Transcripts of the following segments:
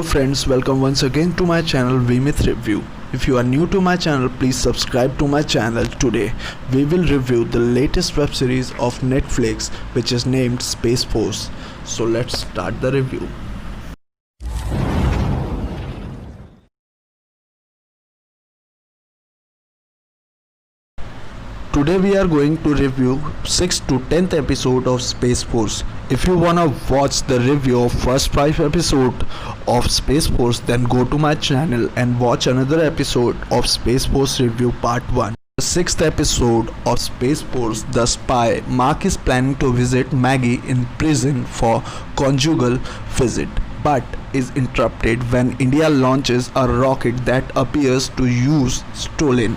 Hello friends, welcome once again to my channel Vmith Review. If you are new to my channel, please subscribe to my channel. Today we will review the latest web series of Netflix, which is named Space Force. So let's start the review. Today we are going to review 6th to 10th episode of Space Force. If you wanna watch the review of first 5 episodes of Space Force, then go to my channel and watch another episode of Space Force Review Part 1. The 6th episode of Space Force, The Spy. Mark is planning to visit Maggie in prison for conjugal visit, but is interrupted when India launches a rocket that appears to use stolen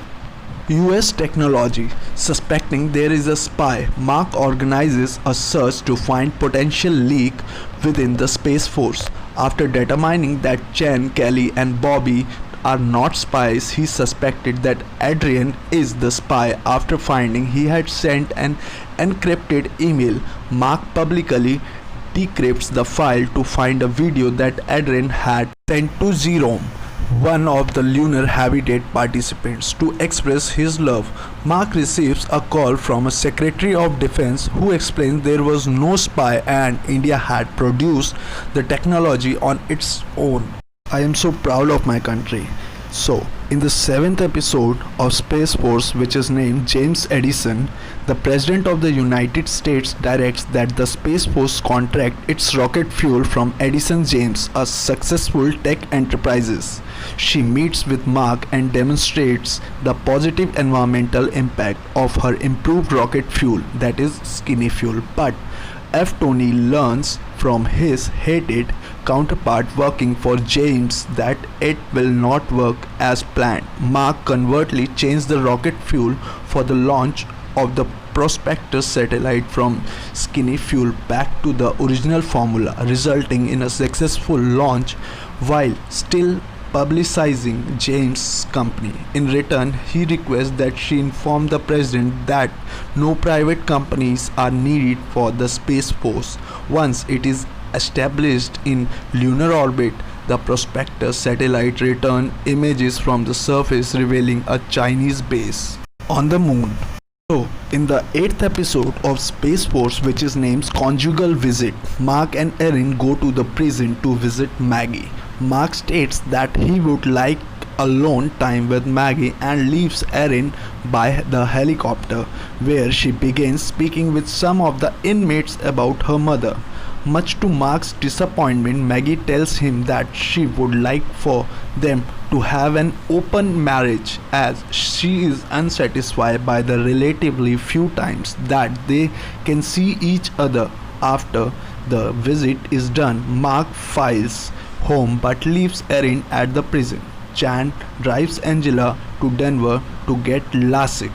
US technology. Suspecting there is a spy, Mark organizes a search to find potential leak within the Space Force. After determining that Chen, Kelly and Bobby are not spies, he suspected that Adrian is the spy. After finding he had sent an encrypted email, Mark publicly decrypts the file to find a video that Adrian had sent to Jerome, one of the lunar habitat participants, to express his love. Mark receives a call from a Secretary of Defense who explains there was no spy and India had produced the technology on its own. I am so proud of my country. So, in the 7th episode of Space Force, which is named James Edison, the President of the United States directs that the Space Force contract its rocket fuel from Edison James, a successful tech enterprise. She meets with Mark and demonstrates the positive environmental impact of her improved rocket fuel, that is skinny fuel. But F. Tony learns from his hated counterpart working for James that it will not work as planned. Mark conveniently changed the rocket fuel for the launch of the Prospector satellite from skinny fuel back to the original formula, resulting in a successful launch while still publicizing James' company. In return, he requests that she inform the president that no private companies are needed for the Space Force. Once it is established in lunar orbit, the Prospector satellite returns images from the surface revealing a Chinese base on the moon. So, in the 8th episode of Space Force, which is named Conjugal Visit, Mark and Erin go to the prison to visit Maggie. Mark states that he would like alone time with Maggie and leaves Erin by the helicopter, where she begins speaking with some of the inmates about her mother. Much to Mark's disappointment, Maggie tells him that she would like for them to have an open marriage, as she is unsatisfied by the relatively few times that they can see each other. After the visit is done, Mark files home but leaves Erin at the prison. Chan drives Angela to Denver to get LASIK,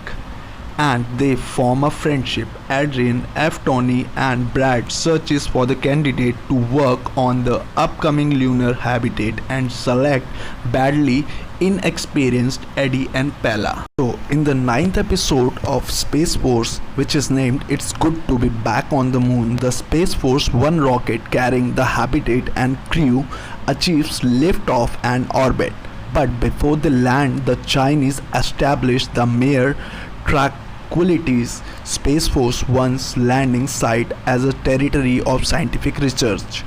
and they form a friendship. Adrian, F. Tony and Brad searches for the candidate to work on the upcoming lunar habitat and select badly inexperienced Eddie and Pella. So, in the 9th episode of Space Force, which is named It's Good to Be Back on the Moon, the Space Force 1 rocket carrying the habitat and crew achieves liftoff and orbit. But before they land, the Chinese establish the mere Tranquility's Space Force 1's landing site as a territory of scientific research.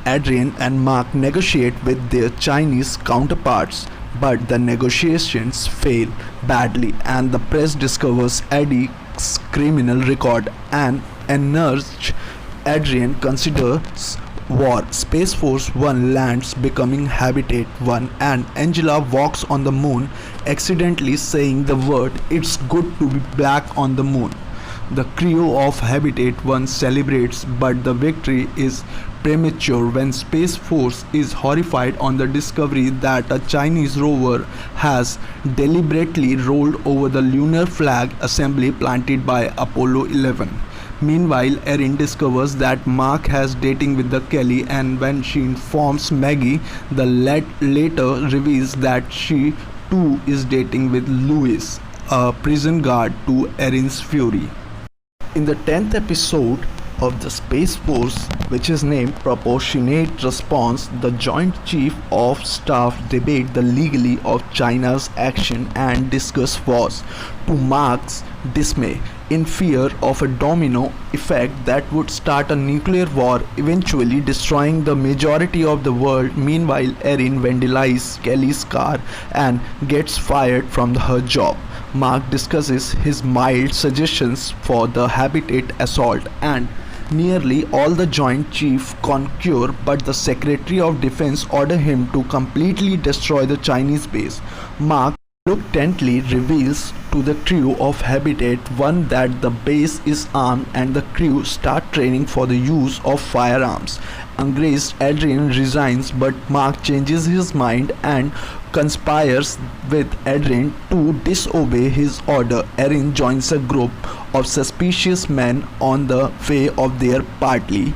Adrian and Mark negotiate with their Chinese counterparts, but the negotiations fail badly and the press discovers Eddie's criminal record and enraged Adrian considers war. Space Force 1 lands, becoming Habitat 1, and Angela walks on the moon, accidentally saying the word "It's good to be back on the moon." The crew of Habitat 1 celebrates, but the victory is premature when Space Force is horrified on the discovery that a Chinese rover has deliberately rolled over the lunar flag assembly planted by Apollo 11. Meanwhile, Erin discovers that Mark has dating with the Kelly, and when she informs Maggie, the later reveals that she too is dating with Louis, a prison guard, to Erin's fury. In the 10th episode, of the Space Force, which is named Proportionate Response, the Joint Chief of Staff debate the legality of China's action and discuss wars, to Mark's dismay, in fear of a domino effect that would start a nuclear war, eventually destroying the majority of the world. Meanwhile, Erin vandalizes Kelly's car and gets fired from her job. Mark discusses his mild suggestions for the habitat assault, and nearly all the Joint Chief concur, but the Secretary of Defense orders him to completely destroy the Chinese base. Mark reluctantly reveals to the crew of Habitat 1 that the base is armed, and the crew start training for the use of firearms. Enraged, Adrian resigns, but Mark changes his mind and conspires with Adrian to disobey his order. Erin joins a group of suspicious men on the way of their party,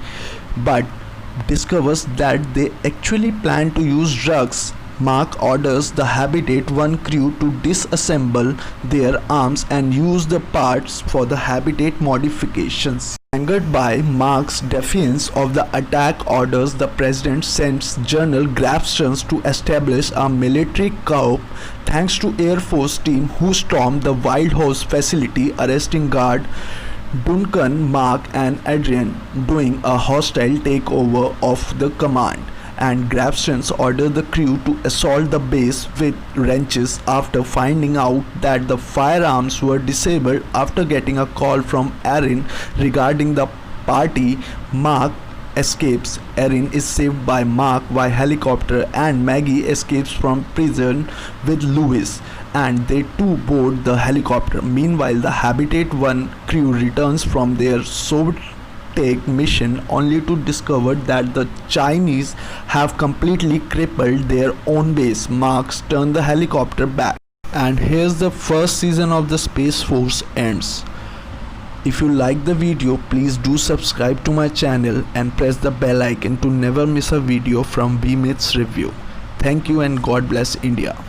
but discovers that they actually plan to use drugs. Mark orders the Habitat 1 crew to disassemble their arms and use the parts for the Habitat modifications. Angered by Mark's defiance of the attack orders, the president sends General Grafström to establish a military coup, thanks to Air Force team who stormed the Wild Horse facility, arresting guard Duncan, Mark and Adrian, doing a hostile takeover of the command. And Grafström ordered the crew to assault the base with wrenches after finding out that the firearms were disabled. After getting a call from Erin regarding the party, Mark escapes. Erin is saved by Mark by helicopter, and Maggie escapes from prison with Lewis, and they too board the helicopter. Meanwhile, the Habitat 1 crew returns from their Soviet mission only to discover that the Chinese have completely crippled their own base. Marks turn the helicopter back. And here's the first season of the Space Force ends. If you like the video, please do subscribe to my channel and press the bell icon to never miss a video from V-Myths Review. Thank you and God bless India.